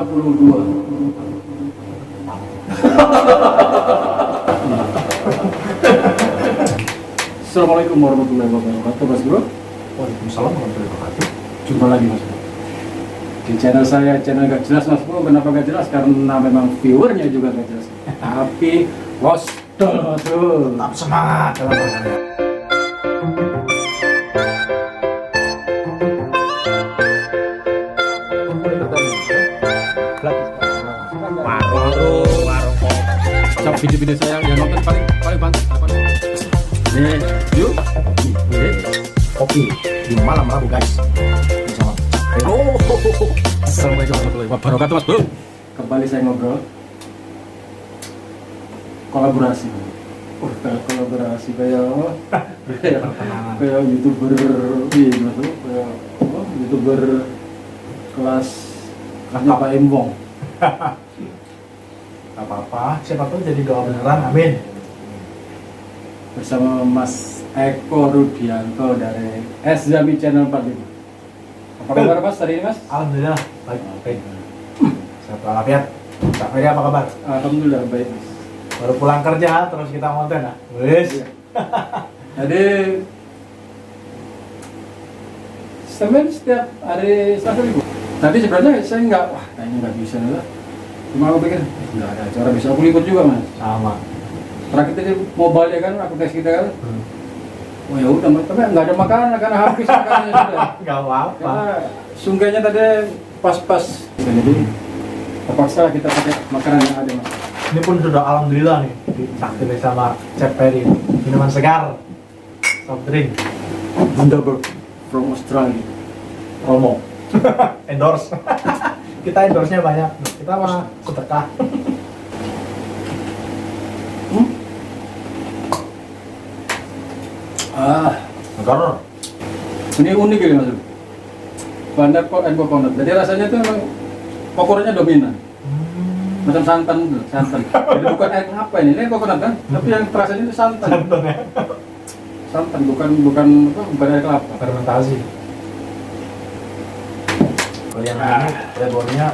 32. Assalamualaikum warahmatullahi wabarakatuh, Mas Bro. Waalaikumsalam warahmatullahi wabarakatuh. Jumpa lagi, Mas Bro, di channel saya. Channel gak jelas, Mas Bro. Kenapa gak jelas? Karena memang viewernya juga gak jelas. Tapi was tuh Tetap semangat dalam berkarya. Warung Cap video-video saya yang nonton paling banget apa nih? Nih, yuk. kopi di malam Rabu, guys. Bersama Assalamualaikum warahmatullahi wabarakatuh, Mas Bro. Kembali saya ngobrol kolaborasi. Kolaborasi kayak YouTuber ini, Mas Bro. Kayak YouTuber kelas Pak Embong. Gak apa-apa, siapa tahu jadi doa beneran, amin. Bersama Mas Eko Rudianto dari SZami Channel 45. Apa kabar, Mas, hari ini, Mas? Alhamdulillah, baik. Sehat walafiat. Kak Ferry apa kabar? Alhamdulillah baik, Mas. Baru pulang kerja, terus kita konten, nah. Wis. Jadi semen setiap hari Selasa Minggu. Tadi sebenarnya saya nggak, kayaknya nggak bisa lah. Cuma aku pikir nggak ada cara bisa aku ikut juga, Mas. Sama. Terakhir tadi mobile ya kan, aku tes kita kan. Oh ya udah, tapi nggak ada makanan karena habis makanannya sudah. Gak apa-apa. Karena sungainya tadi pas-pas. Jadi terpaksa kita pakai makanan yang ada, Mas. Ini pun sudah alhamdulillah nih ditakdirin sama Chef Ferry. Minuman segar, soft drink, Bundaberg from Australia. promo, endorse. Kita endorse-nya banyak. Kita mah sedekah. Segar. Ini unik ya, Mas. Bandar and coconut. Jadi rasanya tuh memang pokoknya dominan. Macam santan tuh, santan. Jadi bukan air kelapa ini coconut kan? Tapi yang terasanya itu santan. Santan ya. Santan bukan air kelapa. Fermentasi. Kalau yang ini flavornya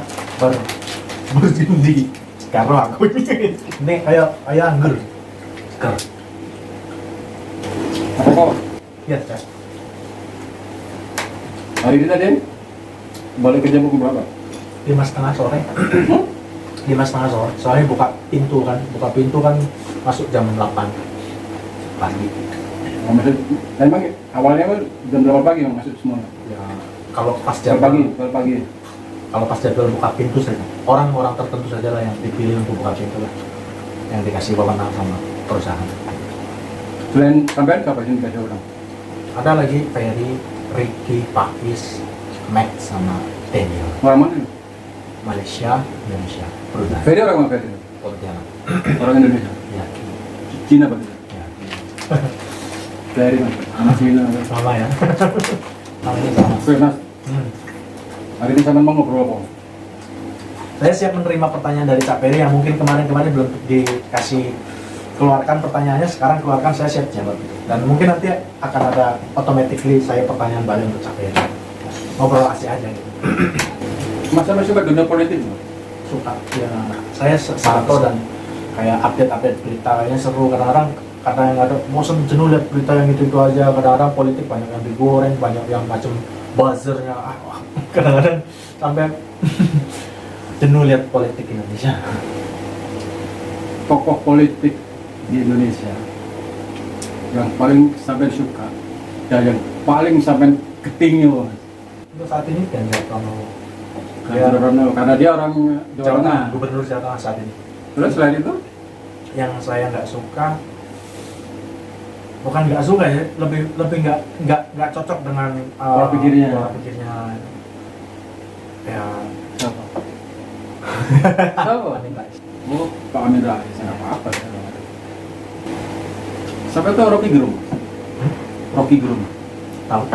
bersindi. Karena aku ini kayak anggur. Segar. Apa kok? Iya, Chef. Hari ini tadi balik kerja pukul berapa? 5:30 sore. 5:30 sore. Soalnya buka pintu kan masuk jam 8 pagi. Oh, memang awalnya kan jam berapa pagi yang masuk semua? Ya, kalau pas Jam jadwal pagi. kalau pas jadwal buka pintu saja, orang-orang tertentu saja lah yang dipilih untuk buka pintu lah, yang dikasih wewenang sama perusahaan. Selain sampean siapa sih dikasih orang? Ada lagi Ferry, Ricky, Pakis, Max sama Daniel. Orang mana? Malaysia, Indonesia, Brunei, Ferry orang mana Ferry? Pontianak. Orang Indonesia. Ya, Cina apa? ya. Ferry mas. Anak Cina. Sama ya. Namanya sama. Oke, Mas. Hari ini sampean mau ngobrol apa? Saya siap menerima pertanyaan dari Kak Ferry yang mungkin kemarin belum dikasih keluarkan pertanyaannya, sekarang keluarkan, saya siap jawab. Dan mungkin nanti akan ada automatically saya pertanyaan balik untuk Kak Ferry. Ngobrol asik aja gitu. Mas sampai suka dunia politik? Suka ya, saya salto dan kayak update berita kayaknya seru. Kadang-kadang yang ada bosan jenuh lihat berita yang itu aja. Kadang-kadang politik banyak yang digoreng, banyak yang macam buzzernya. Kadang-kadang sampai jenuh lihat politik Indonesia. Tokoh politik di Indonesia yang paling sampai suka dan yang paling sampai ketinggian Untuk saat ini Ganjar Pranowo. karena dia orang Jawa Tengah. Gubernur Jawa Tengah saat ini. Terus selain itu Yang saya nggak suka, bukan nggak suka ya, lebih nggak cocok dengan pola pikirnya. Ya. Siapa? Siapa? Amin Rais. Oh, Pak Amin Rais. Nggak apa-apa ya. Sampai tuh Rocky Gerung. Rocky Gerung. Tahu?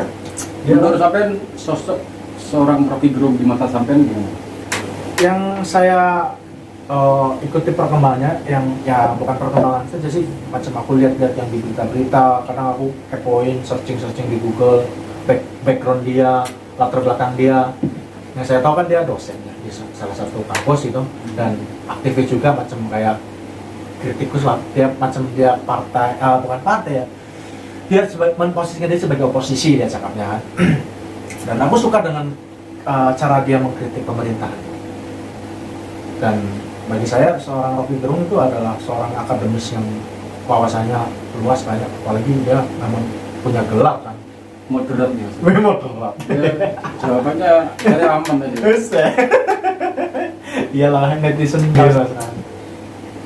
Menurut sampean sosok seorang Rocky Gerung di mata sampean gimana? Yang saya ikuti perkembangannya, yang ya bukan perkembangan saja sih, macam aku lihat-lihat yang di berita-berita, karena aku kepoin, searching di Google, background dia, latar belakang dia. Yang saya tahu kan dia dosen ya, di salah satu kampus itu, dan aktifnya juga macam kayak kritikus lah, dia macam dia partai, bukan partai ya, dia memposisikan dia sebagai oposisi dia cakapnya kan. Dan aku suka dengan cara dia mengkritik pemerintah. Dan bagi saya seorang Rocky Gerung itu adalah seorang akademis yang wawasannya luas banyak, apalagi dia memang punya gelar kan. Moderat ya. Moderat. Jawabannya dari aman aja. Iyalah netizen biasa.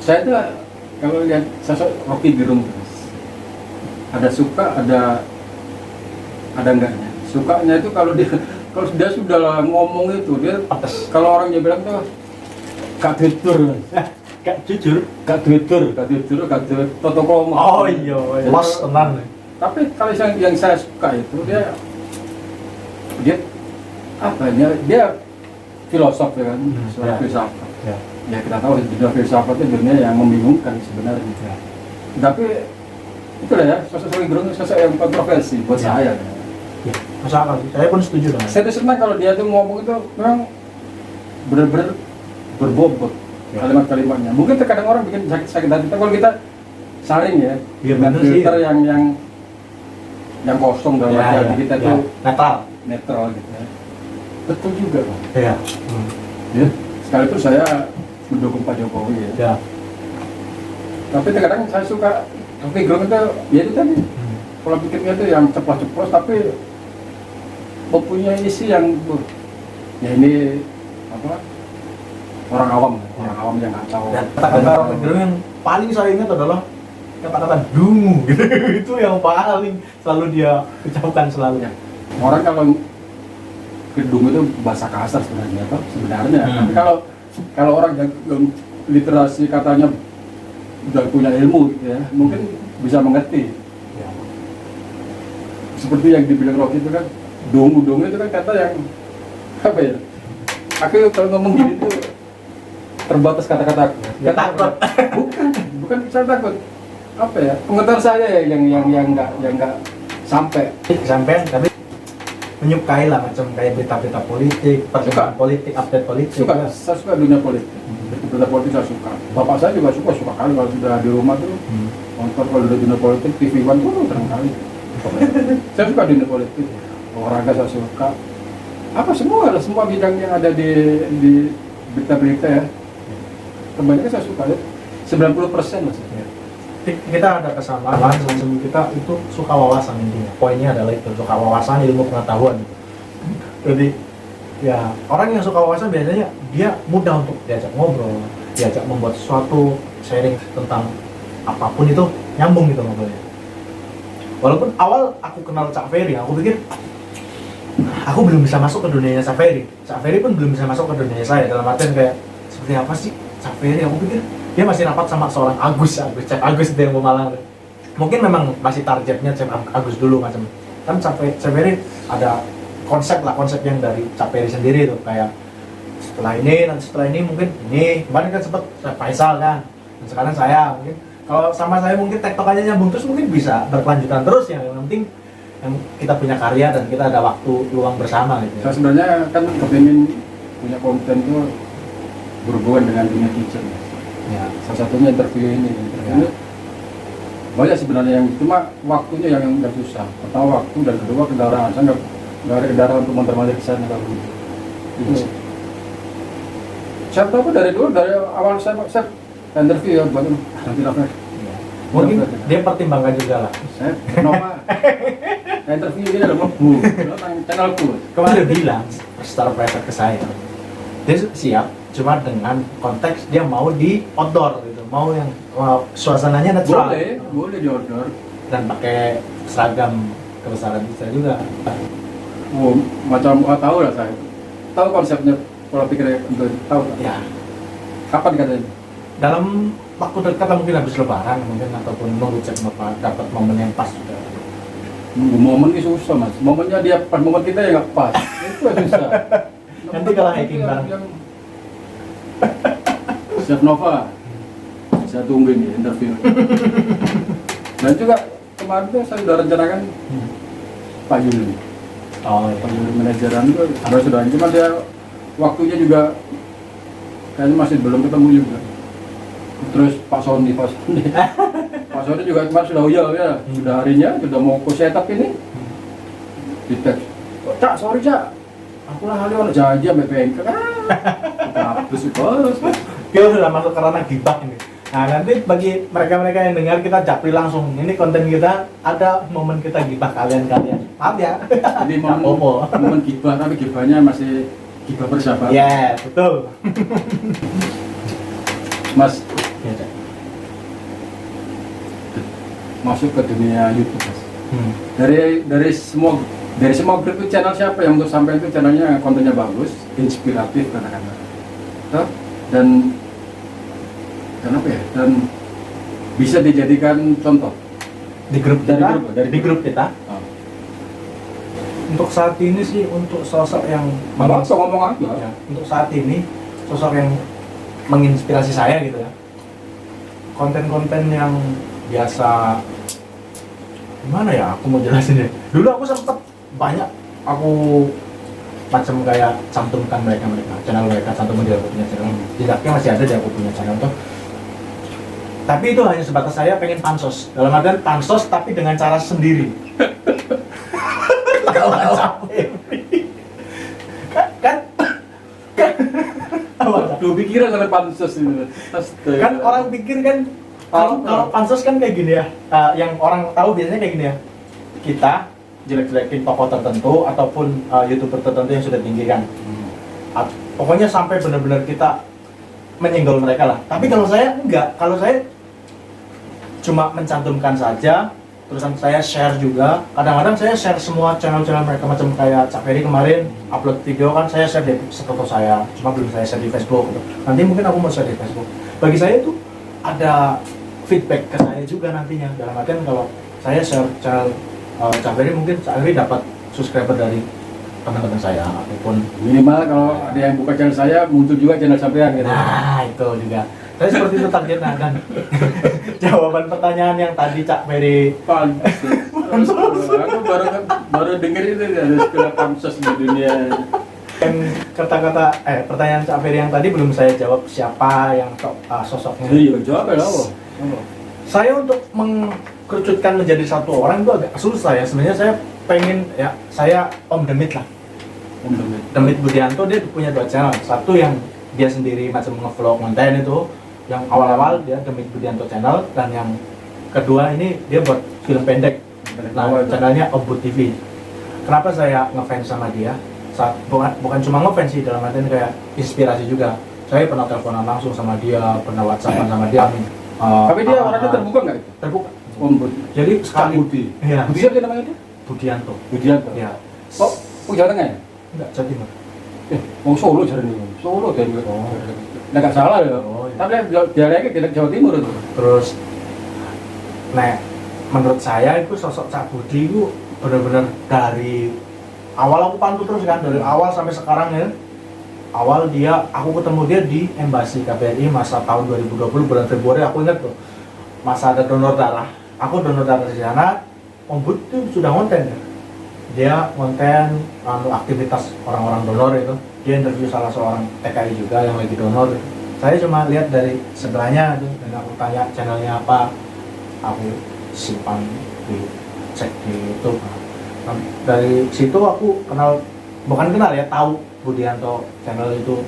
Saya tuh kalau lihat sosok Rocky Gerung terus ada suka, ada enggaknya. Sukanya itu kalau dia sudah ngomong itu dia Atas. kalau orang dia bilang tuh gak jujur, Gak jujur. gak jujur, toto kroma. Oh iya, los tenan. Tapi kalau yang saya suka itu dia apa ya, dia filosof ya kan, seorang ya. filsafat. Ya. Ya kita tahu dunia filsafat itu dunia yang membingungkan sebenarnya. Ya. Tapi itulah ya, sosok Rocky Gerung sosok yang kontroversi buat saya. Ya, masuk akal sih. Saya pun setuju dengan. Saya tuh senang kalau dia tuh ngomong itu memang benar-benar berbobot kalimat-kalimatnya. Mungkin terkadang orang bikin sakit hati, tapi kalau kita saring ya, Iya, dengan benar sih. filter yang kosong dalam hati kita ya. tuh Netral. gitu ya. Betul juga Bang. Iya. Ya, sekalipun saya mendukung Pak Jokowi ya. Ya. Tapi terkadang saya suka Rocky Gerung itu ya itu tadi. Pola pikirnya itu yang ceplos-ceplos tapi mempunyai isi yang ya ini apa, orang awam yang nggak tahu. Dan kata-kata Rocky Gerung yang paling saya ingat adalah kata-kata dungu gitu. Itu yang paling selalu dia ucapkan selalu. Ya. Orang kalau gedung itu bahasa kasar sebenarnya, apa? Sebenarnya. Tapi kalau orang yang literasi katanya udah punya ilmu gitu ya, mungkin bisa mengerti. Ya. Seperti yang dibilang Rocky itu kan, dungu itu kan kata yang apa ya? Aku kalau ngomong gini tuh terbatas kata-kata aku. Ya, takut. Bukan saya takut. Apa ya? Pengetahuan saya ya yang nggak sampai. Sampai tapi menyukai lah macam kayak berita-berita politik, perkembangan politik, update politik. Suka, saya suka dunia politik. Berita politik saya suka. Bapak saya juga suka kali kalau sudah di rumah tuh nonton kalau udah dunia politik TV One tuh sering kali. Saya suka dunia politik, olahraga saya suka. Apa semua bidang yang ada di berita-berita ya. Kebanyakan saya suka ya. 90% lah. Kita ada kesamaan, macam kita itu suka wawasan intinya. Poinnya adalah itu, suka wawasan, ilmu pengetahuan. Jadi ya orang yang suka wawasan biasanya dia mudah untuk diajak ngobrol, diajak membuat sesuatu, sharing tentang apapun itu nyambung gitu ngobrolnya. Walaupun awal aku kenal Cak Ferry, aku pikir aku belum bisa masuk ke dunianya Cak Ferry. Cak Ferry pun belum bisa masuk ke dunia saya, dalam artian kayak seperti apa sih Cak Ferry? Aku pikir dia masih rapat sama seorang Cak Agus itu yang Pemalang. Mungkin memang masih targetnya Cak Agus dulu macam. Kan Cak Ferry ada konsep yang dari Cak Ferry sendiri tuh, kayak setelah ini mungkin ini kemarin kan sempat Faisal kan, dan sekarang saya mungkin kalau sama saya mungkin tektok aja nyambung terus mungkin bisa berkelanjutan terus ya. Yang penting yang kita punya karya dan kita ada waktu luang bersama gitu. Saya sebenarnya kan kepingin punya konten tuh berhubungan dengan dunia kitchen. Ya. Salah satunya interview ini. Banyak sebenarnya yang cuma waktunya yang nggak susah. Pertama waktu dan kedua kendaraan. Saya nggak ada kendaraan untuk montar-mandir ke sana kalau itu. Saya tahu dari awal saya interview ya buat nanti Rafael. Mungkin dia pertimbangkan juga lah. Saya kenapa? Interview ini adalah bu, channelku. Kemarin dia bilang secara private ke saya, dia siap, cuma dengan konteks dia mau di outdoor gitu, mau yang suasananya natural. Boleh di outdoor dan pakai seragam kebesaran bisa juga. Oh, macam tahu lah saya. Tahu konsepnya, pola pikirnya untuk tahu. Ya. Kapan katanya? Dalam waktu dekat mungkin habis lebaran mungkin ataupun nunggu cek dapat momen yang pas juga. Momen ini susah mas. Momennya dia pas, momen kita ya nggak pas. Itu yang susah. Nanti kalau hiking bang. Chef Nova, saya tunggu ini interview. Dan juga kemarin tuh saya sudah rencanakan Pak Yuli. Oh, Pak Yuli manajeran itu sudah, cuma dia waktunya juga kayaknya masih belum ketemu juga. Terus Pak Sony Pak Sony juga kemarin sudah ya, sudah harinya sudah mau ke setup ini. Di teks, Cak, sorry Cak, aku lah hari orang jajan BPNK habis bos. Kita sudah masuk ke ranah gibah ini. Nah nanti bagi mereka-mereka yang dengar kita japri langsung. Ini konten kita ada momen kita gibah kalian-kalian. Maaf ya. Jadi momen gibah, tapi gibahnya masih gibah bersahabat. Ya betul. Mas, Ya, Cak. masuk ke dunia YouTube Mas. Dari semua grup itu channel siapa yang untuk sampai itu channelnya kontennya bagus, inspiratif katakanlah. Dan apa ya? Dan bisa dijadikan contoh Di grup dari kita. grup, dari Di grup kita. Oh. Untuk saat ini sih untuk sosok yang Malah so ngomong aja. ya, untuk saat ini sosok yang menginspirasi saya gitu ya. Konten-konten yang biasa gimana ya aku mau jelasin deh. Dulu aku sempet banyak aku macam kayak cantumkan mereka channel mereka, cantumkan dia aku punya channel. Jejaknya masih ada di aku punya channel tuh. Tapi itu hanya sebatas saya pengen pansos. Dalam artian pansos tapi dengan cara sendiri. kan Duh pikiran oleh pansus ini. kan orang pikir kan kalau pansos kan kayak gini ya, yang orang tahu biasanya kayak gini ya, kita jelek-jelekin tokoh tertentu ataupun youtuber tertentu yang sudah tinggi kan. Pokoknya sampai benar-benar kita menyenggol mereka lah. Tapi kalau saya enggak, kalau saya cuma mencantumkan saja, terusan saya share juga. Kadang-kadang saya share semua channel-channel mereka, macam kayak Cak Ferry kemarin upload video kan saya share di status saya, cuma belum saya share di Facebook gitu. Nanti mungkin aku mau share di Facebook. Bagi saya itu ada feedback ke saya juga nantinya. Dalam artian kalau saya share channel Cak Ferry, mungkin Cak Ferry dapat subscriber dari teman-teman saya ataupun minimal kalau ada yang buka channel saya muncul juga channel sampean gitu. nah itu juga saya seperti itu targetnya. Dan jawaban pertanyaan yang tadi Cak Ferry Pansus. Aku baru denger itu ada istilah pansus di dunia. yang kata-kata pertanyaan Cak Ferry yang tadi belum saya jawab siapa yang sosoknya. Iya, jawab ya Allah. Saya untuk mengkerucutkan menjadi satu orang itu agak susah ya. Sebenarnya saya pengen ya, saya Om Demit lah. Om Demit. Demit Budianto dia punya 2 channel. Satu yang dia sendiri macam nge-vlog konten itu, yang awal-awal dia Demit Budianto channel, dan yang kedua ini dia buat film pendek. Nah, channelnya Om Bud TV. Kenapa saya ngefans sama dia? Bukan cuma ngefans sih, dalam artian kayak inspirasi juga. Saya pernah teleponan langsung sama dia, pernah WhatsAppan sama dia. Tapi dia orangnya terbuka nggak itu? Terbuka. Om Bud. Jadi sekali Budi. Iya. Budi siapa namanya itu? Budianto. Budianto. Ya. Oh, Jawa Tengah ya? Enggak, Jawa Timur. Oh Solo jadi nih. Solo dari. Oh. Nggak salah ya. Oh, iya. Tapi dialeknya tidak Jawa Timur itu. Terus, nah, menurut saya itu sosok Cak Budi itu benar-benar dari awal aku pantau terus kan, dari awal sampai sekarang ya. Awal aku ketemu dia di Embasi KBRI masa tahun 2020 bulan Februari, aku ingat tuh. Masa ada donor darah. Aku donor darah di sana. Om Bud tuh sudah konten ya. Dia konten aktivitas orang-orang donor itu. Dia interview salah seorang TKI juga yang lagi donor. Saya cuma lihat dari sebelahnya tuh, dan aku tanya channelnya apa. Aku simpan cek di YouTube. Nah, dari situ aku bukan kenal ya, tahu Budianto channel itu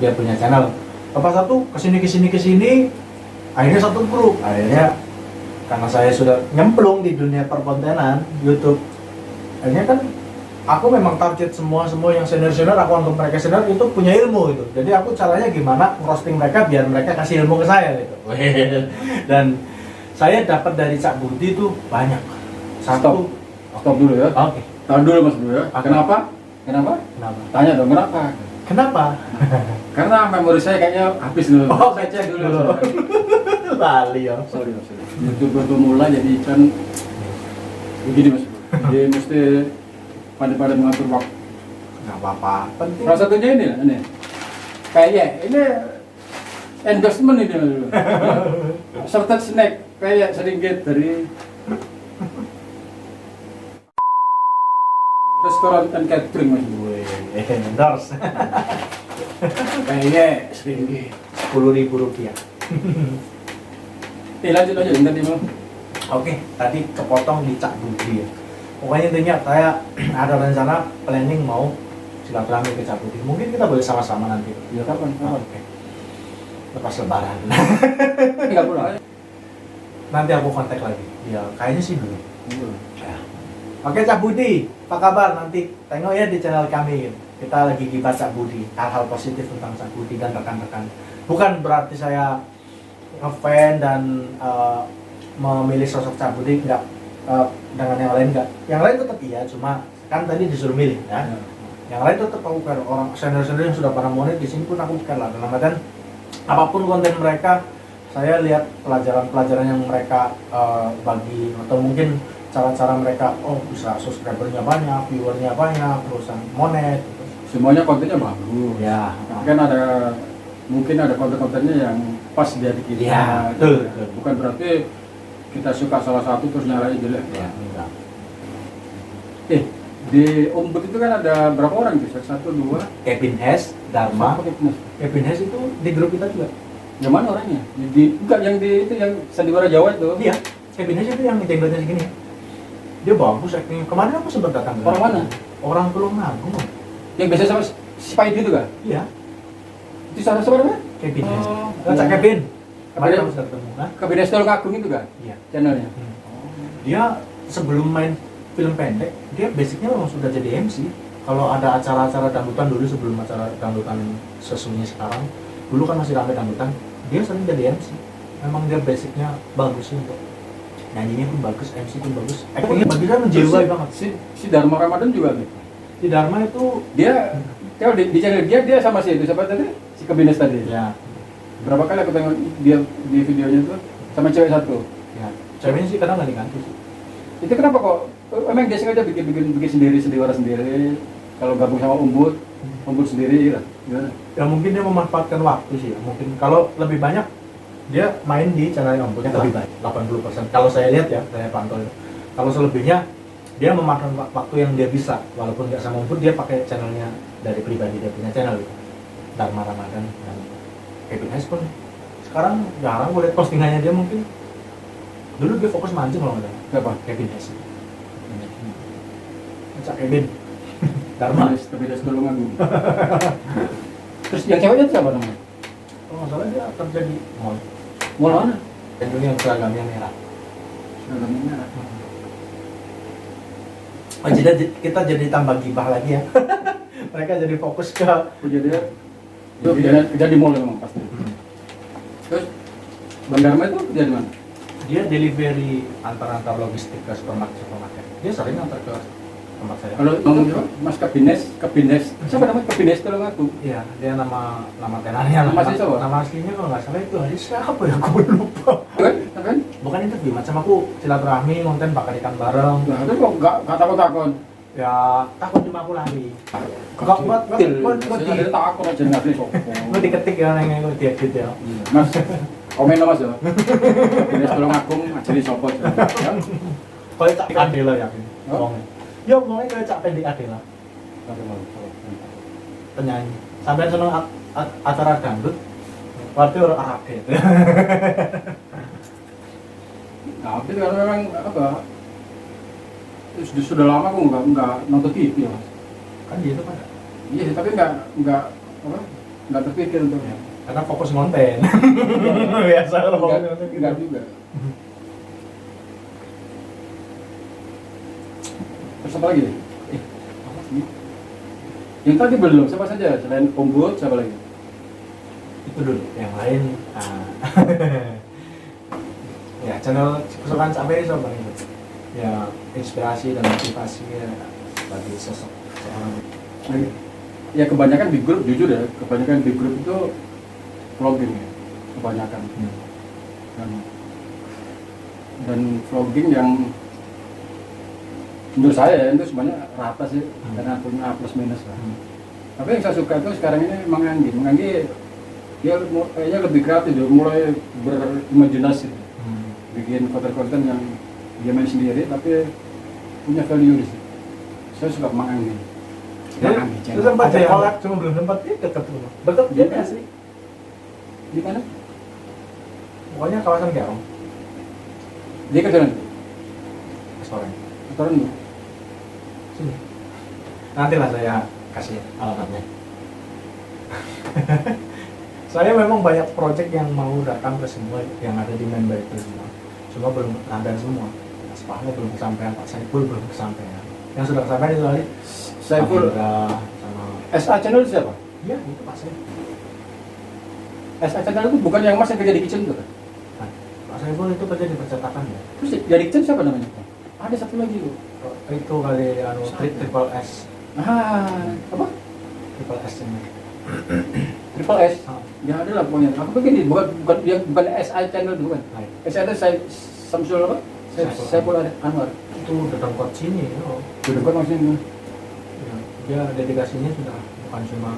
dia punya channel. Lepas satu kesini, akhirnya satu grup. Akhirnya karena saya sudah nyemplung di dunia perkontenan YouTube, akhirnya kan aku memang target semua yang senior aku anggap mereka senior itu punya ilmu itu. Jadi aku caranya gimana roasting mereka biar mereka kasih ilmu ke saya gitu. Dan saya dapat dari Cak Budi itu banyak. Satu. Stop dulu ya. Oke. Tahan dulu Mas dulu ya. Oke. Kenapa? Tanya dong kenapa? Karena memori saya kayaknya habis dulu. Oh, saya cek dulu. Lali ya. Sorry. YouTube baru mulai jadi kan begini Mas. Jadi mesti pandai-pandai mengatur waktu. Nggak apa-apa. Penting. Salah satunya ini. Kayak ini endorsement ini dulu. Serta snack kayak sedikit dari restoran dan catering Mas. Endorse. Kayaknya sedikit 10.000 rupiah. Lanjut aja tadi mau. Oke, tadi kepotong di Cak Budi ya. Pokoknya intinya saya ada rencana planning mau silaturahmi ke Cak Budi. Mungkin kita boleh sama-sama nanti. Ya kapan? Oke. Lepas lebaran. Enggak pulang. Nanti aku kontak lagi. Ya, kayaknya sih belum. Ya. Oke Cak Budi, apa kabar? Nanti tengok ya di channel kami. Kita lagi gibah Cak Budi, hal-hal positif tentang Cak Budi dan rekan-rekan. Bukan berarti saya ngefan dan memilih sosok Cak Budi, enggak, dengan yang lain enggak. Yang lain tetap iya, cuma kan tadi disuruh milih ya. Yang lain tetap aku care. Orang senior-senior yang sudah para monet di sini pun aku care lah. Dalam artian apapun konten mereka, saya lihat pelajaran-pelajaran yang mereka bagi, atau mungkin cara-cara mereka, oh bisa subscribernya banyak, viewernya banyak, terusan monet gitu. Semuanya kontennya bagus. Ya, Tapi kan mungkin ada konten-kontennya yang pas di hati kita. Ya, betul, betul. Bukan berarti kita suka salah satu terus nyalain jelek. ya enggak. Di Umbut itu kan ada berapa orang tuh? 1, 2. Kevin Hes, Dharma. Siapa Kevin? Kevin Hes itu di grup kita juga. Yang mana orangnya? Bukan yang itu yang sandiwara Jawa itu. Iya, Kevin Hes itu yang jenggotnya segini. Dia bagus acting. Kemarin aku sempat datang. Orang mana? Orang Tulungagung. Yang biasa sama si Paidi itu kan? Iya, Itu salah sebenarnya? Kevin Hes. Oh. Cak Kevin. Kemarin Kevin. kamu sudah ketemu, nah? Kabinet Tulungagung itu kan? Iya. Channelnya. Dia sebelum main film pendek, dia basicnya memang sudah jadi MC. Kalau ada acara-acara dangdutan dulu sebelum acara dangdutan sesungguhnya sekarang, dulu kan masih ramai dangdutan, dia sering jadi MC. Memang dia basicnya bagus sih untuk nyanyinya pun bagus, MC pun bagus. Actingnya bagi dia menjiwai banget. Si Dharma Ramadan juga gitu. Si Dharma itu Dia kalau di channel dia sama si itu siapa tadi? Si Kabines tadi. ya, Berapa kali aku tengok dia di videonya itu sama cewek satu. ya. Ceweknya sih kadang nggak diganti sih. Itu kenapa kok? Emang dia sengaja bikin sendiri, sendiwara sendiri. Kalau gabung sama Umbut sendiri lah. Gimana? Ya mungkin dia memanfaatkan waktu sih. Ya. Mungkin kalau lebih banyak dia main di channel yang lebih banyak, 80%. Kalau saya lihat ya, saya pantau. Kalau selebihnya dia memakan waktu yang dia bisa, walaupun nggak sama Umbut, dia pakai channelnya dari pribadi, dia punya channel gitu. Dharma Ramadan dan Kevin Hes pun sekarang jarang gue lihat postingannya dia. Mungkin dulu dia fokus mancing kalau nggak salah. Siapa? Kevin Hes. Cak Kevin. Dharma. Kabines Tulungagung. Terus yang ceweknya itu siapa namanya? Kalau nggak salah dia kerja di mall. Mau mana? Dan dulu yang seragamnya merah. Seragamnya merah. Oh, jadi kita jadi tambah gibah lagi ya. Mereka jadi fokus ke Jadi itu kerja di mall memang pasti. Terus Bang Dharma itu kerja di mana? dia delivery antar logistik ke supermarket. Dia sering antar ke tempat saya. Kalau Mas Kabines, siapa namanya Kabines Tulungagung? Iya, dia nama tenannya. Nama asli siapa? Nama aslinya kalau nggak salah itu hari siapa ya, aku lupa. Kan? Bukan interview, macam aku silaturahmi, konten bakar ikan bareng. Nah, itu kok nggak takut-takut? Ya takut cuma aku lari. Kok buat Saya takut aja nggak sih sopo. gue diketik ya nengeng gue diedit ya. Mas, komen dong Mas ya. Kabines Tulungagung jadi sopo. Kalau cak Adela yakin. Ngomongnya. Ya ngomongnya kayak cak pendek Adela. Penyanyi. Sampai seneng acara dangdut. Berarti orang Arab gitu. Nah, tapi karena memang apa? Sudah lama aku nggak nonton TV ya. Kan dia itu kan. Iya sih, tapi nggak terpikir untuk ya. Karena fokus konten. Biasa kalau fokus konten Enggak juga. Terus apa lagi? Apa sih? Yang tadi belum, siapa saja? Selain Umbut, siapa lagi? itu dulu. Yang lain ya channel kesukaan sampai siapa itu? Ya inspirasi dan motivasi ya, bagi sosok seorang. Ya kebanyakan di grup, jujur ya, kebanyakan di grup itu vlogging ya, kebanyakan. Dan vlogging yang menurut saya itu semuanya rata sih, karena punya plus minus lah. Tapi yang saya suka itu sekarang ini Manganggi dia kayaknya lebih kreatif, dia mulai berimajinasi, bikin konten-konten yang dia main sendiri tapi punya value di situ. Saya suka Manganggi. Itu sempat Ada ya, collab. cuma belum sempat dia dekat rumah. Dekat dia Iya. asli. Di mana? Pokoknya kawasan Garong, Dia ke sana. restoran. Restoran tuh. Sini. Nanti lah saya kasih alamatnya. Saya memang banyak project yang mau datang ke semua yang ada di member itu semua. Cuma belum ada semua. Mas Fahmi belum kesampaian, Pak Saiful belum kesampaian. Yang sudah kesampaian itu tadi Saiful Pak Hendra sama SA channel itu siapa? iya itu Pak Saiful. SA channel itu bukan yang Mas yang kerja di kitchen tuh kan? Nah, Pak Saiful itu kerja di percetakan ya. Terus jadi kitchen siapa namanya? Ada satu lagi loh. Itu kali anu triple S, Apa? triple S ini. Triple S. Ah, Ya ada lah pokoknya. Aku begini, bukan SI channel itu kan? baik. SI ada saya Samsul apa? Saiful Anwar. Itu udah kot sini, oh. Udah kan maksudnya. Ya, dia dedikasinya sudah bukan cuma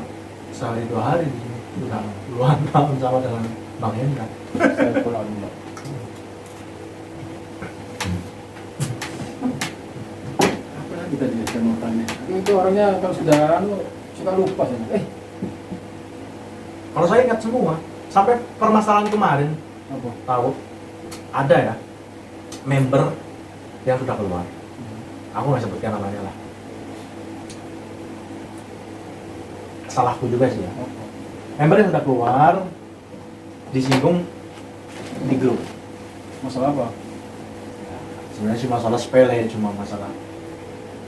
sehari 2 hari di sini, sudah puluhan tahun sama dengan Bang Hendra. Saiful Anwar. Apa lagi tadi ya saya mau tanya? Itu orangnya kalau sudah suka lupa saya. Kalau saya ingat semua, sampai permasalahan kemarin, Apa? tahu ada ya member yang sudah keluar. Aku nggak sebutkan namanya lah. Salahku juga sih ya. Member yang sudah keluar disinggung di grup. Masalah apa? Sebenarnya cuma masalah sepele, cuma masalah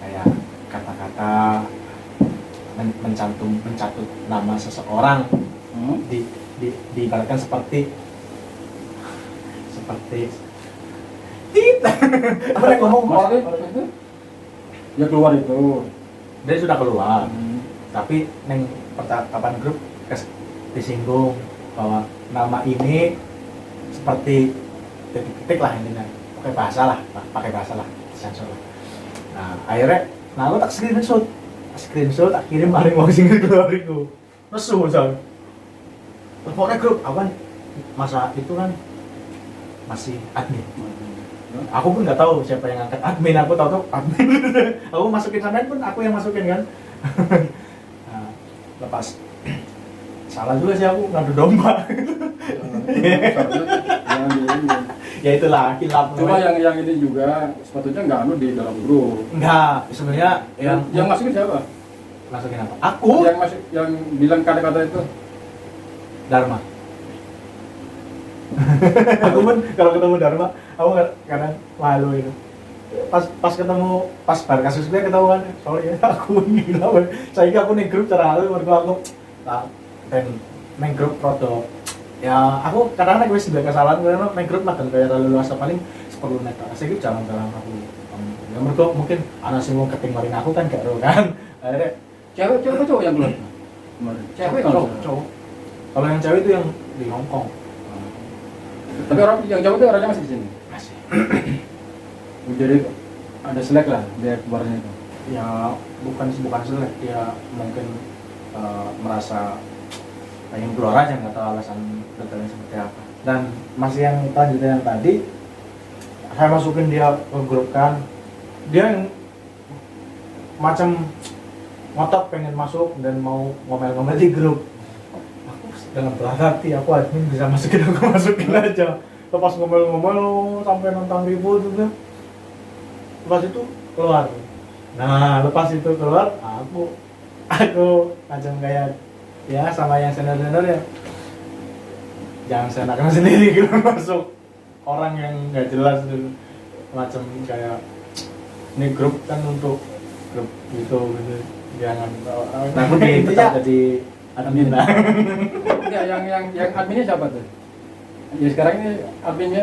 kayak kata-kata mencatut nama seseorang diibaratkan seperti apa yang ngomong orang Maksudnya? Ya keluar itu. dia sudah keluar tapi neng percakapan grup disinggung bahwa nama ini seperti titik-titik lah intinya pakai bahasa lah sensor lah. Nah akhirnya aku tak screenshot tak kirim paling mau singgah keluar itu nesu misal pokoknya grup aku kan masa itu kan masih admin. Aku pun nggak tahu siapa yang ngangkat admin, aku tahu admin. Aku masukin sampean pun aku yang masukin kan. Nah, lepas salah juga sih aku ngadu domba. Ya itulah kilap. Cuma yang ini juga sepatutnya nggak anu di dalam grup. Enggak, sebenarnya Yang masukin siapa? masukin apa? Aku Yang bilang kata-kata itu. Dharma. Aku pun kalau ketemu Dharma, aku kadang malu itu. Pas ketemu bar kasus gue ketahuan, sorry ya aku gila. Saya aku nih grup terlalu mergo aku dan main grup produk. Ya aku kadang-kadang gue sebagai kesalahan karena main grup mah dan kayak lalu luasa paling 10 meter. Saya gitu jalan-jalan aku. Ya mergo mungkin anak sing mau ketinggalin aku kan gak ero kan. Akhirnya Cewek apa cowok yang keluar? Kemarin. Cewek kalau cowok. Kalau yang cewek itu yang di Hong Kong. Tapi orang yang cowok itu orangnya masih di sini. Masih. Jadi ada selek lah dia keluarnya itu. Ya bukan selek, dia mungkin merasa pengen keluar aja, nggak tahu alasan detailnya seperti apa. Dan masih yang lanjutan yang tadi saya masukin dia ke grup kan, dia yang macam ngotot pengen masuk dan mau ngomel-ngomel di grup. Aku dengan berat hati, aku admin bisa masukin, aku masukin aja. Lepas ngomel-ngomel sampai nonton ribut juga. Lepas itu keluar. Nah, lepas itu keluar, aku macam kayak ya sama yang senior ya. Jangan seenaknya sendiri gitu masuk orang yang nggak jelas gitu. Macam kayak ini grup kan untuk grup gitu. Jangan takut tetap jadi admin lah. Enggak, yang adminnya siapa tuh? Ya sekarang ini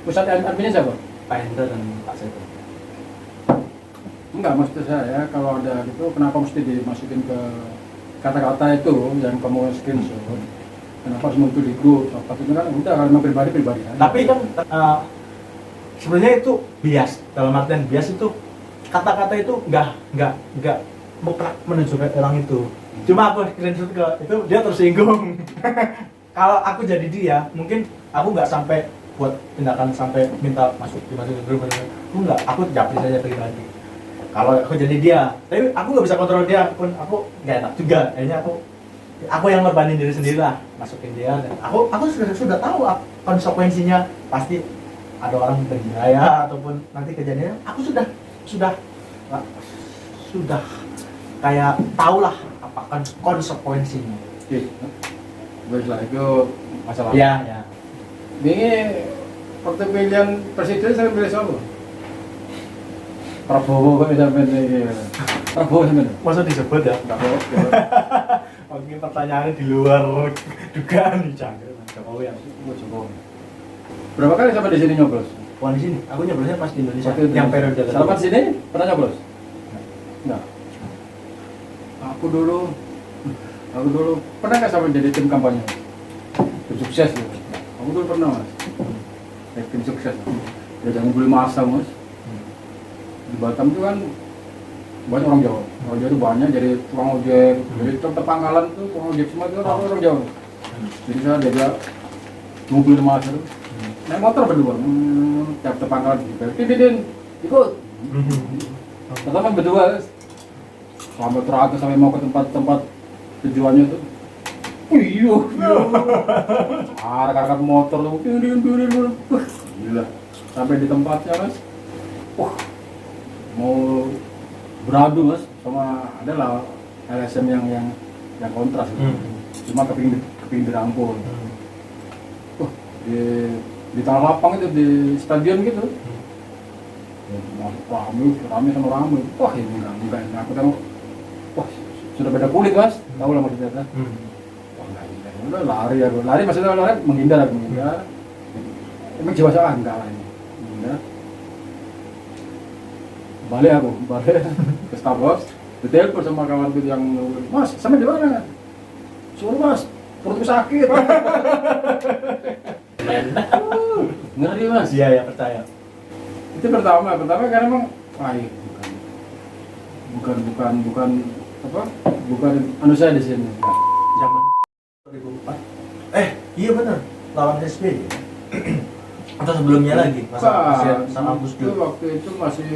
pusat adminnya siapa? Pak Hendra dan Pak Seto. Enggak, maksud saya kalau ada gitu kenapa mesti dimasukin ke kata-kata itu yang kamu screenshot? Kenapa harus muncul di grup? Patutnya kan udah kalau pribadi aja. Tapi kan sebenarnya itu bias. Dalam artian bias itu kata-kata itu nggak mutlak menunjukkan orang itu. Cuma aku screenshot ke itu dia tersinggung. Kalau aku jadi dia, mungkin aku nggak sampai buat tindakan sampai minta dimasukin grup. Aku nggak, aku japri saja pribadi. kalau aku jadi dia, tapi aku nggak bisa kontrol dia pun, aku nggak enak juga. Akhirnya aku yang ngorbanin diri sendiri lah, masukin dia. Dan aku sudah tahu konsekuensinya, pasti ada orang berjaya ataupun nanti kejadian. Aku sudah kayak tahu lah apa konsekuensinya. Oke, baiklah itu masalah. Iya, ya. Ini waktu pilihan presiden saya pilih siapa? Prabowo kok sampai ini. Prabowo sampai. Masa disebut ya? Prabowo. Mungkin pertanyaannya di luar dugaan nih, Cangkir. Jokowi yang Jokowi. Berapa kali sampai di sini nyoblos? Wah, di sini. Aku nyoblosnya pas di Indonesia. Waktu Yang periode selama di sini pernah nyoblos? Enggak. Aku dulu pernah nggak sampai jadi tim kampanye? Tim sukses gitu. Aku dulu pernah mas. Tim sukses. Ya jangan beli masa mas. Di Batam itu kan banyak orang Jawa. Orang Jawa itu banyak jadi tukang ojek. Jadi tempat pangkalan itu tukang ojek semua itu orang Jawa. Jadi saya diajak ngumpulin masa itu. Naik motor berdua. Tiap pangkalan Tidin ikut. Pertama berdua sampai terakhir sampai mau ke tempat tujuannya tuh. Iya. Arah motor lu. Gila. Sampai di tempatnya mas. Mau beradu mas sama adalah LSM yang kontras. Cuma kepingin dirangkul. Di tanah lapang itu di stadion gitu. Rame sama rame. Wah ini enggak aku tengok. Wah sudah beda kulit mas. Tahu lah maksudnya kan. Wah udah lari maksudnya lari menghindar. Emang jiwa saya enggak lah ini. Menghindar. Balik ke Starbucks. Ditelepon sama kawanku yang mas sampai di mana? Suruh mas perutku sakit. Ngeri mas. Iya ya, percaya. Itu pertama karena emang bukan anu saya di sini. Zaman 2004. Iya benar. Lawan SBY. Atau sebelumnya lagi masa sama Gus Dur. Waktu itu masih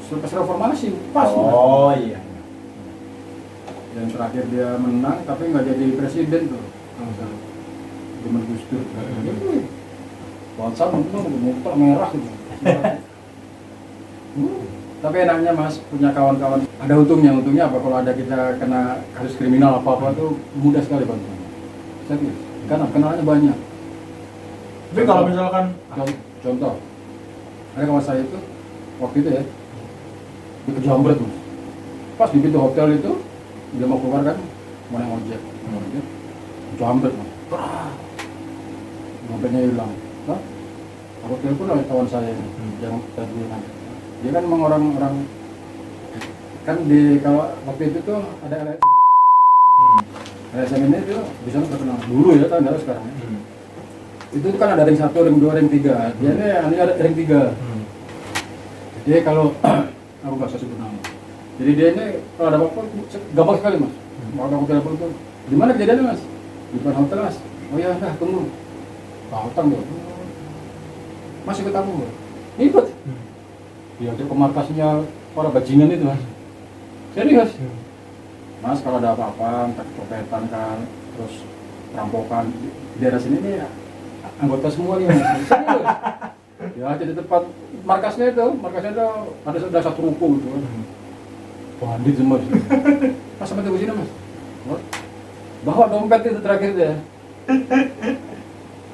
pas reformasi pas. Oh iya. Yang terakhir dia menang tapi nggak jadi presiden tuh. Zaman Gus Dur. WhatsApp muka merah gitu. Tapi enaknya mas punya kawan-kawan. Ada untungnya apa kalau ada kita kena kasus kriminal apa tuh mudah sekali bantuan. Serius. Karena kenalannya banyak. Tapi kalau misalkan contoh, ada kawan saya itu waktu itu ya di kejambret mas. Pas di pintu hotel itu dia mau keluar kan, mau naik ojek, jambret mas. Dompetnya hilang. Nah, aku telepon oleh kawan saya yang tadi nanti. Dia kan memang orang kan di kalau waktu itu tuh ada LSM ini tuh bisa terkenal dulu ya kan harus sekarang. Itu kan ada ring 1, ring 2, ring 3. Dia ini ada ring 3. Jadi kalau aku nggak usah sebut nama. Jadi dia ini kalau ada apa-apa gampang sekali mas. Mau aku telepon tuh, di mana kejadiannya mas? Di depan hotel mas. Oh iya, nah tunggu. Datang tuh. Mas ikut aku nggak? Ikut. Dia tuh ke markasnya para bajingan itu mas. Serius. Mas kalau ada apa-apa, entah kecopetan kan, terus perampokan di daerah sini nih anggota semua nih mas. Serius. Ya jadi tempat markasnya itu ada satu ruko gitu kan. Bandit semua. Mas sampai tunggu sini mas. Bawa dompet itu terakhir deh.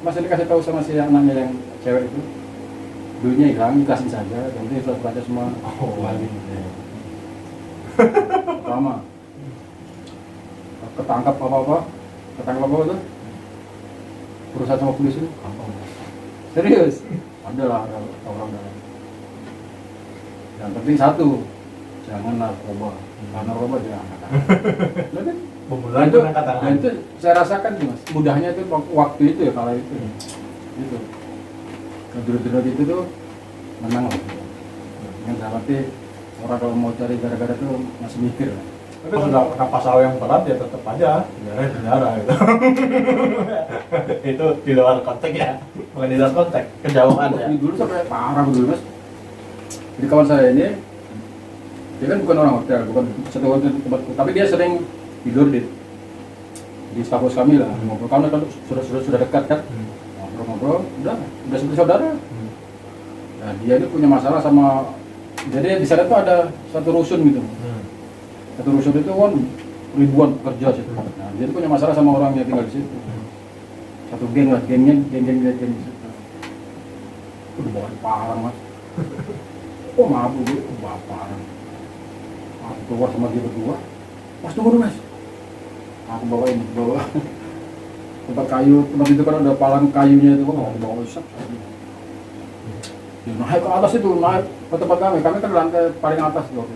Mas ini kasih tahu sama si anaknya yang cewek itu. Duitnya hilang, dikasih saja, nanti surat-suratnya semua balik. Pertama, ketangkap apa itu, berusaha sama polisi itu, gampang. Serius, ada orang dalam. Yang penting satu, jangan narkoba. Narkoba jangan angkat. Pembunuhan itu angkat tangan. Itu saya rasakan sih mas, mudahnya itu waktu itu ya kalau itu. Itu. Kedua-dua itu tuh menang lah. Yang berarti orang kalau mau cari gara-gara tuh masih mikir lah. Tapi kalau kena pasal yang berat ya tetap aja penjara gitu. Itu di luar konteks ya, bukan di luar konteks, kejauhan ya. Dulu sampai parah dulu mas. Jadi kawan saya ini, dia kan bukan orang hotel, bukan satu hotel tempat, tapi dia sering tidur di staf kos kami lah, ngobrol karena kan sudah dekat kan, ngobrol-ngobrol, udah seperti saudara. Nah dia ini punya masalah sama, jadi di sana tuh ada satu rusun gitu, satu rusun itu kan ribuan pekerja situ. Nah dia itu punya masalah sama orang yang tinggal di situ, satu geng lah, geng di situ. Udah bawa parang mas, oh mabuk gitu, bawa parang. Aku keluar sama dia berdua, mas tunggu dulu mas. Aku bawa tempat kayu, tempat itu kan ada palang kayunya itu, kan aku bawa isap. Dia naik ke atas itu, naik ke tempat kami kan lantai paling atas tuh.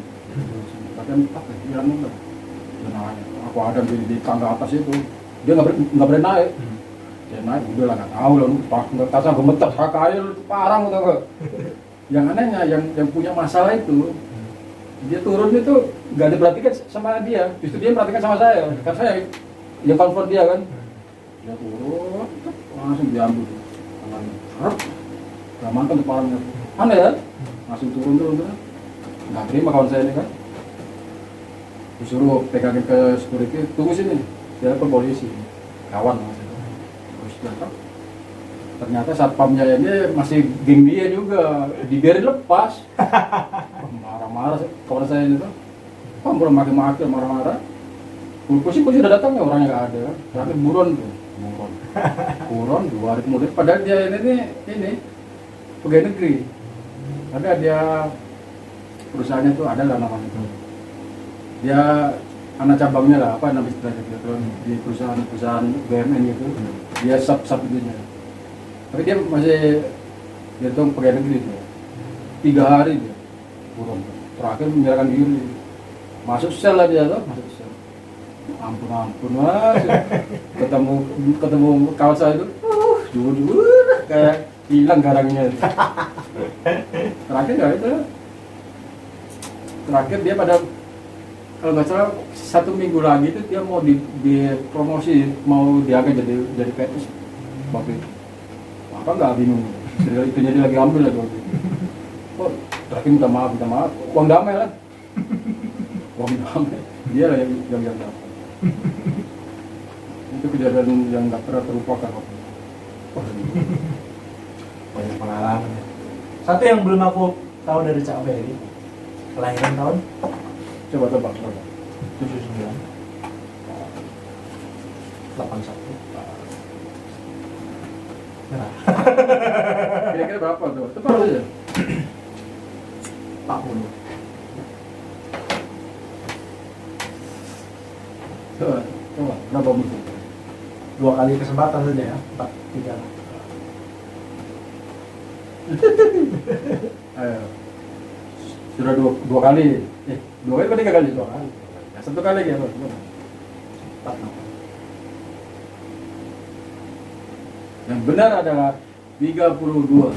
Latihan 4 ya, dia naik. Aku ada di tangga atas itu, dia nggak berani naik. Dia naik, udah lah nggak tahu lah, nggak tahu gemeter, kayu parang gitu nggak. Yang anehnya, yang punya masalah itu, dia turun itu nggak diperhatikan sama dia, justru dia perhatikan sama saya, kan saya yang konfront dia kan. Dia turun, langsung diambil tangannya, nggak mantan tuh parangnya, aneh kan? Langsung turun, nggak terima kawan saya ini kan. Disuruh pegangin ke security, tunggu sini, dia ke polisi, kawan mas. Terus datang, ternyata satpamnya ini masih geng dia juga, dibiarin lepas. Marah-marah kawan saya itu, belum maki-maki, marah-marah. Polisi udah datang ya, orangnya nggak ada. Tapi buron 2 hari kemudian. Padahal dia ini pegawai negeri. Ada dia perusahaannya tuh ada lah namanya itu. Dia anak cabangnya lah, apa namanya istilahnya gitu, di perusahaan BUMN gitu. Dia sub itunya. Tapi dia masih dihitung pegawai negeri itu. 3 hari dia buron. Terakhir menyerahkan diri. Masuk sel lah dia tuh, masuk sel. Ampun mas. ketemu kawan saya itu, jujur kayak hilang garangnya. Terakhir ya itu. Terakhir dia pada, kalau nggak salah 1 minggu lagi itu dia mau dipromosi, mau diangkat jadi PNS waktu itu. Apa nggak bingung? Itu jadi lagi ambil lagi waktu itu. Oh, terakhir minta maaf, uang damai lah. Uang damai, dia lah yang dapat. Itu kejadian yang nggak pernah terlupakan waktu itu. Banyak pengalaman ya. Satu yang belum aku tahu dari Cak Ferry, kelahiran tahun? Coba tebak. 79 81 Merah. Kira-kira berapa tuh? Tebak aja. 40. Coba, berapa mungkin? 2 kali kesempatan saja ya, 4, 3. Ayo. Sudah dua kali. 2 kali atau 3 kali? 2 kali. Ya, 1 kali lagi ya, 4. Yang benar adalah 32.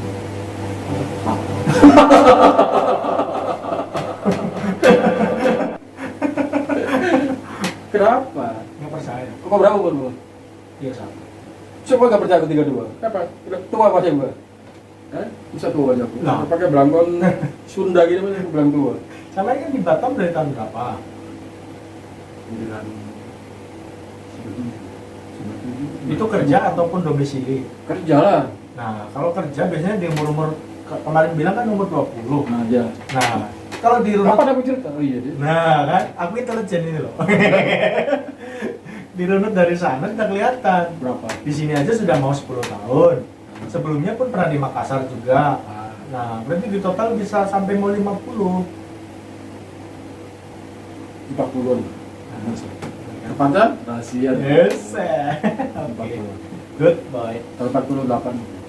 Kenapa? Nggak percaya. Kok berapa umur? 31. Coba nggak percaya ke 32. Kenapa? Udah tua apa sih gua? Bisa tua aja. Nah. Pakai belangkon Sunda gitu masih bilang tua. Sama kan di Batam dari tahun berapa? 9. Itu kerja ataupun domisili? Kerja lah. Nah, kalau kerja biasanya di umur-umur kemarin bilang kan umur 20. Nah, ya. Nah, kalau di runut, Kapan aku cerita? Oh iya deh. nah kan, aku intelijen ini loh. Di runut dari sana sudah kelihatan. Berapa? Di sini aja sudah mau 10 tahun. Sebelumnya pun pernah di Makassar juga. Nah, berarti di total bisa sampai mau 50. 40-an. Tepatnya? Rahasia. Yes. Oke. 40. Good boy. Kalau 48.